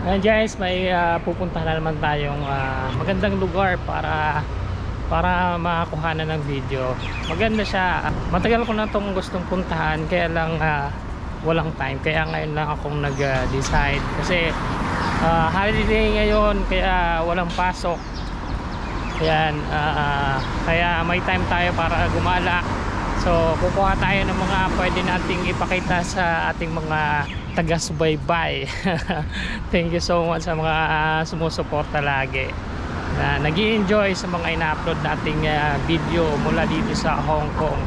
Ayan guys, may pupuntahan na naman tayong magandang lugar para makakuhanan ng video. Maganda siya. Matagal ko na itong gustong puntahan, kaya lang walang time. Kaya ngayon lang akong nag-decide. Kasi holiday ngayon, kaya walang pasok. Ayan, kaya may time tayo para gumala. So kukuha tayo ng mga pwede nating ipakita sa ating mga taga-subaybay. Thank you so much sa mga sumusuporta lagi na nag-i-enjoy sa mga ina-upload nating video mula dito sa Hong Kong.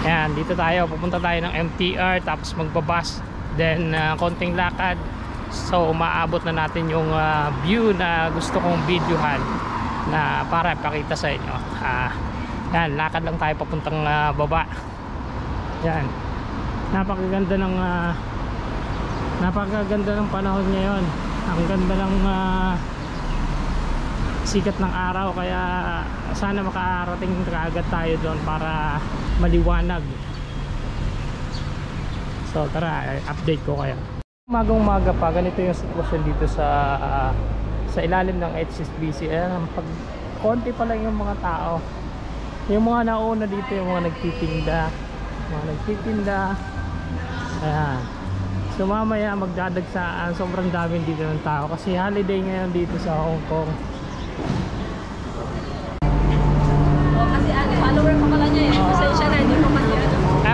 Ayan, dito tayo, pupunta tayo ng MTR, tapos magbabas, then konting lakad. So umaabot na natin yung view na gusto kong videohan na para ipakita sa inyo. Yan, lakad lang tayo papuntang baba. Yan, napakaganda ng panahon ngayon. Ang ganda ng sikat ng araw, kaya sana makarating kaagad tayo doon para maliwanag. So tara, update ko kayo. Umagang-umaga pa, ganito yung sitwasyon dito sa ilalim ng HSBC. Ayan, pag konti pa lang yung mga tao. Yung mga nauna dito, yung mga nagtitinda. Ayan. So mamaya magdadagsaan, sobrang dami dito ng tao kasi holiday ngayon dito sa Hong Kong. Kasi follower pa pala niya eh. Pasensya na, hindi ko kasi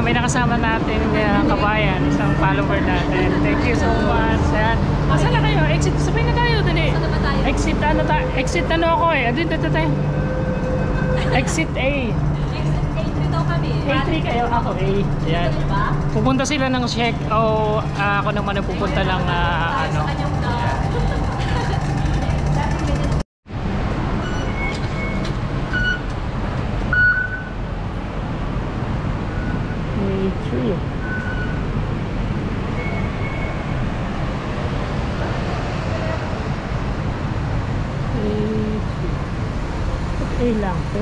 May nakasama natin kabayan, isang follower natin. Thank you so much. Ayan. Saan na kayo? Exit, sabay na tayo dali. Saan ba tayo? Exit ako eh. Dito tayo. Exit A. A3 daw kami. A3 kayo, ako A. Ayan. Pupunta sila ng check o ako naman na pupunta lang ano. A3. Okay lang to.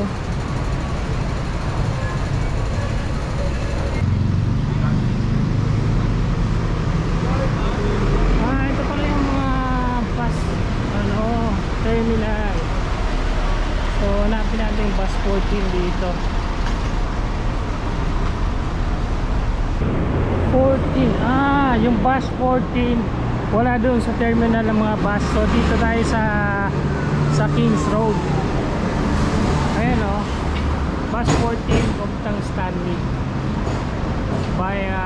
Ito pala yung mga bus terminal. So hanapin natin yung bus 14 dito. 14, yung bus 14 wala doon sa terminal ng mga bus. So dito tayo sa Kings Road. Ayan o, bus 14 papuntang Stanley via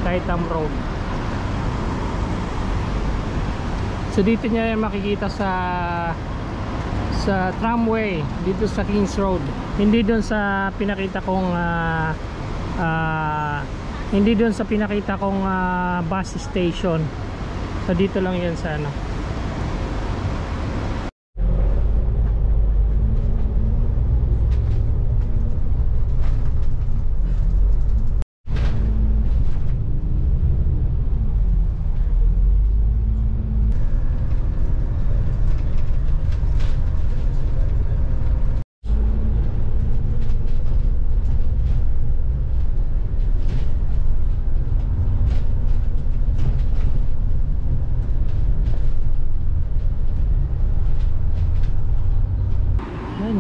Taitam Road. So dito niya makikita sa tramway dito sa Kings Road, hindi doon sa pinakita kong bus station. So dito lang yan sa ano.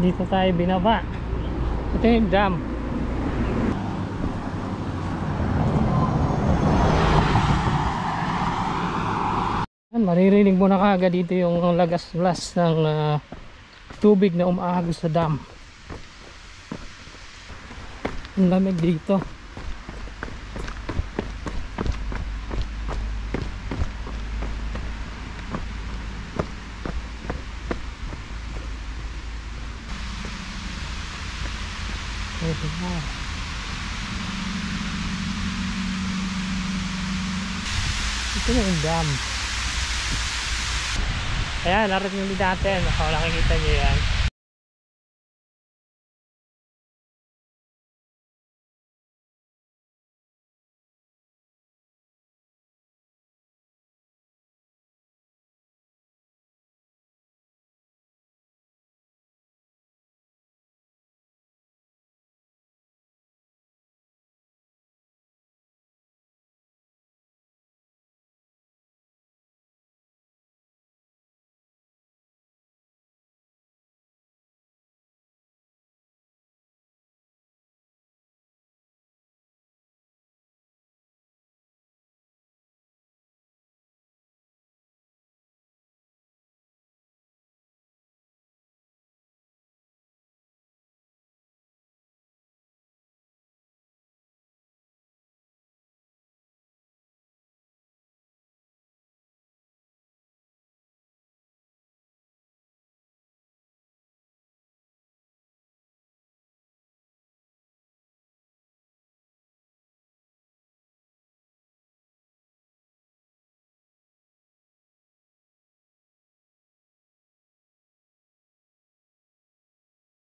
Dito tayo binaba. Ito yung dam. Maririnig mo na kaagad dito yung lagas-las ng tubig na umaagos sa dam. Ang lamig dito. Ito yung dam. Ayan, narinig din natin. Nakikita nyo yan.